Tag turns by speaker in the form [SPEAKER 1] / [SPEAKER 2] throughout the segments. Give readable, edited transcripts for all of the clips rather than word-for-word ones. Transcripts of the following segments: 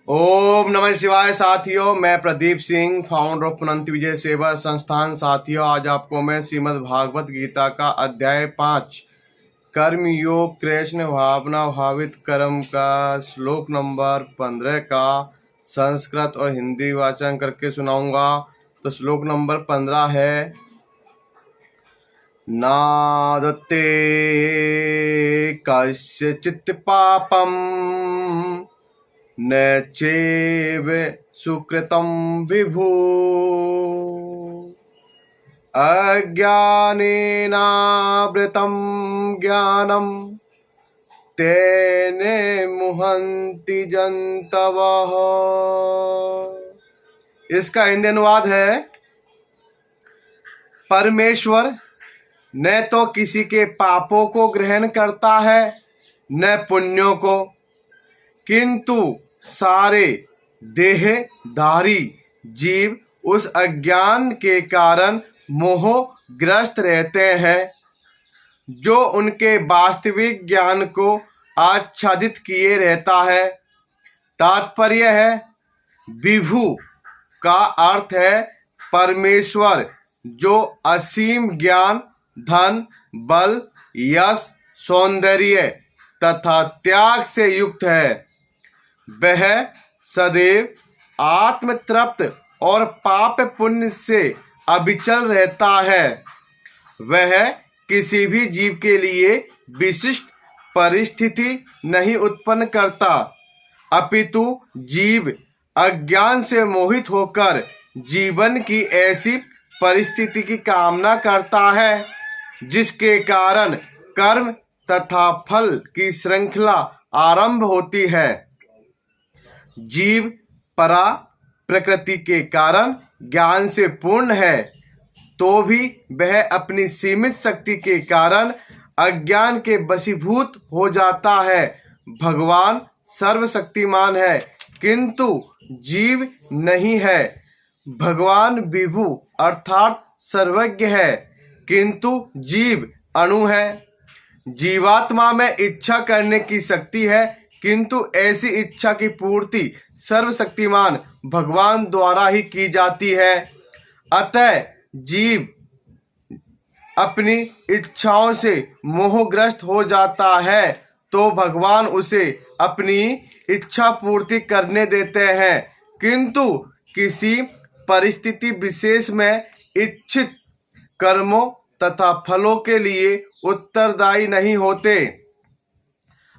[SPEAKER 1] ओम नमः शिवाय साथियों, मैं प्रदीप सिंह, फाउंडर ऑफ अनंत विजय सेवा संस्थान। साथियों, आज आपको मैं श्रीमद् भागवत गीता का अध्याय 5 कर्म योग कृष्ण भावना भावित कर्म का श्लोक नंबर 15 का संस्कृत और हिंदी वाचन करके सुनाऊंगा। तो श्लोक नंबर 15 है, नादत्ते कस्यचित् पापम न चैव सुकृतं विभु अज्ञानेनावृतं ज्ञानं तेन मुहन्ति जन्तवः। इसका हिंदी अनुवाद है, परमेश्वर न तो किसी के पापों को ग्रहण करता है न पुण्यों को, किंतु सारे देहधारी जीव उस अज्ञान के कारण मोहग्रस्त रहते हैं जो उनके वास्तविक ज्ञान को आच्छादित किए रहता है। तात्पर्य है, विभु का अर्थ है परमेश्वर, जो असीम ज्ञान, धन, बल, यश, सौंदर्य तथा त्याग से युक्त है। वह सदैव आत्मतृप्त और पाप पुण्य से अविचल रहता है। वह किसी भी जीव के लिए विशिष्ट परिस्थिति नहीं उत्पन्न करता, अपितु जीव अज्ञान से मोहित होकर जीवन की ऐसी परिस्थिति की कामना करता है जिसके कारण कर्म तथा फल की श्रृंखला आरंभ होती है। जीव परा प्रकृति के कारण ज्ञान से पूर्ण है, तो भी वह अपनी सीमित शक्ति के कारण अज्ञान के वशीभूत हो जाता है। भगवान सर्वशक्तिमान है किंतु जीव नहीं है। भगवान विभु अर्थात सर्वज्ञ है किंतु जीव अणु है। जीवात्मा में इच्छा करने की शक्ति है किंतु ऐसी इच्छा की पूर्ति सर्वशक्तिमान भगवान द्वारा ही की जाती है। अतः जीव अपनी इच्छाओं से मोहग्रस्त हो जाता है तो भगवान उसे अपनी इच्छा पूर्ति करने देते हैं, किंतु किसी परिस्थिति विशेष में इच्छित कर्मों तथा फलों के लिए उत्तरदायी नहीं होते।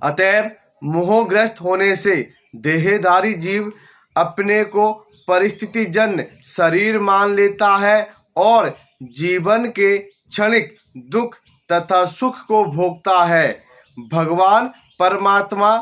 [SPEAKER 1] अतएव मोहग्रस्त होने से देहधारी जीव अपने को परिस्थितिजन्य शरीर मान लेता है और जीवन के क्षणिक दुख तथा सुख को भोगता है। भगवान परमात्मा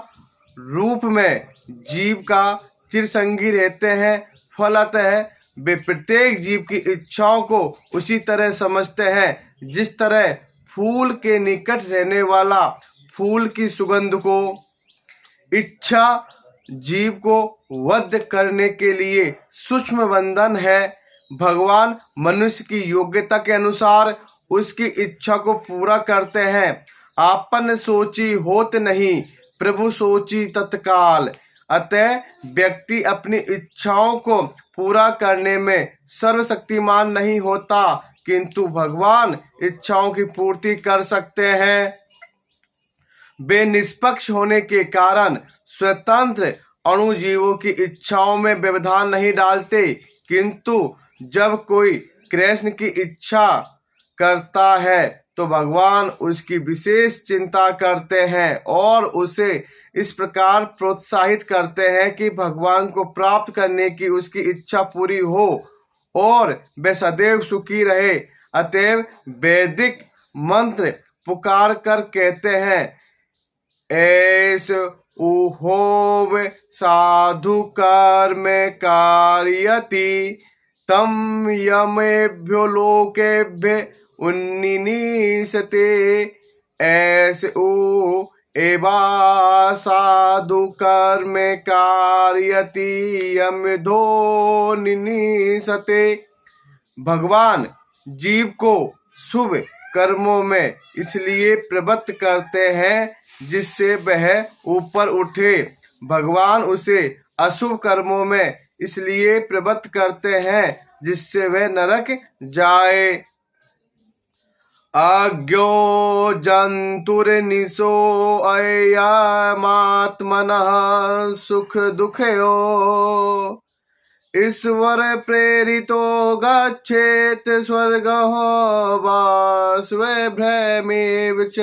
[SPEAKER 1] रूप में जीव का चिरसंगी रहते हैं। फलतः वे प्रत्येक जीव की इच्छाओं को उसी तरह समझते हैं जिस तरह फूल के निकट रहने वाला फूल की सुगंध को। इच्छा जीव को वध करने के लिए सूक्ष्म बंधन है। भगवान मनुष्य की योग्यता के अनुसार उसकी इच्छा को पूरा करते हैं। आपन सोची होत नहीं, प्रभु सोची तत्काल। अतः व्यक्ति अपनी इच्छाओं को पूरा करने में सर्वशक्तिमान नहीं होता, किंतु भगवान इच्छाओं की पूर्ति कर सकते हैं। वे निष्पक्ष होने के कारण स्वतंत्र अणुजीवों की इच्छाओं में व्यवधान नहीं डालते, किंतु जब कोई कृष्ण की इच्छा करता है तो भगवान उसकी विशेष चिंता करते हैं और उसे इस प्रकार प्रोत्साहित करते हैं कि भगवान को प्राप्त करने की उसकी इच्छा पूरी हो और वह सदैव सुखी रहे। अतएव वैदिक मंत्र पुकार कर कहते हैं, ऐस उहोव साधु कर्म कार्यति तम यमेभ्यो लोकेभ्य उन्निनीसते। ऐसे ओ एवा साधु कर्म कार्यति यमधो निनीसते। भगवान जीव को शुभ कर्मों में इसलिए प्रवृत्त करते हैं जिससे वह ऊपर उठे। भगवान उसे अशुभ कर्मों में इसलिए प्रवृत्त करते हैं जिससे वह नरक जाए। अज्ञो जंतुर्निशो अयमात्मनः सुख दुखयो ईश्वर प्रेरितो गच्छेत स्वर्गः वा स्वभ्रमेव च।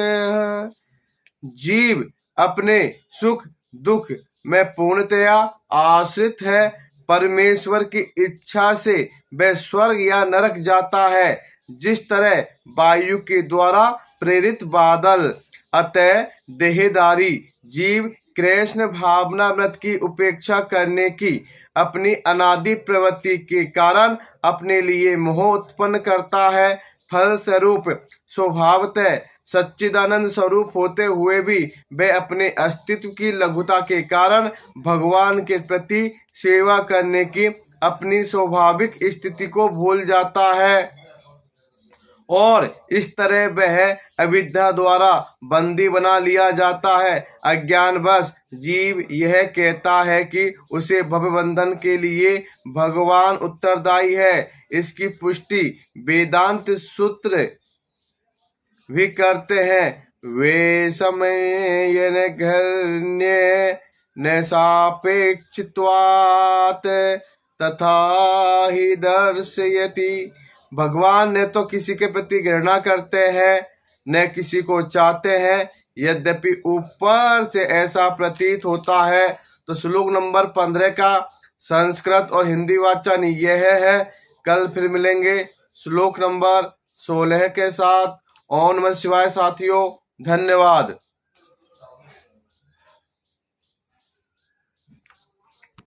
[SPEAKER 1] जीव अपने सुख दुख में पूर्णतया आश्रित है। परमेश्वर की इच्छा से वह स्वर्ग या नरक जाता है, जिस तरह वायु के द्वारा प्रेरित बादल। अतः देहधारी जीव कृष्ण भावनामृत की उपेक्षा करने की अपनी अनादि प्रवृत्ति के कारण अपने लिए मोह उत्पन्न करता है। फलस्वरूप स्वभावतः सच्चिदानंद स्वरूप होते हुए भी वह अपने अस्तित्व की लघुता के कारण भगवान के प्रति सेवा करने की अपनी स्वाभाविक स्थिति को भूल जाता है और इस तरह वह अविद्या द्वारा बंदी बना लिया जाता है। अज्ञानवश जीव यह कहता है कि उसे भवबंधन के लिए भगवान उत्तरदायी है। इसकी पुष्टि वेदांत सूत्र भी करते हैं। वे समय न सापेक्षत्वात् तथा ही दर्शयति। भगवान न तो किसी के प्रति घृणा करते हैं न किसी को चाहते हैं, यद्यपि ऊपर से ऐसा प्रतीत होता है। तो श्लोक नंबर 15 का संस्कृत और हिंदी वाचन यह है। कल फिर मिलेंगे श्लोक नंबर 16 के साथ। ओम नमः शिवाय साथियों, धन्यवाद।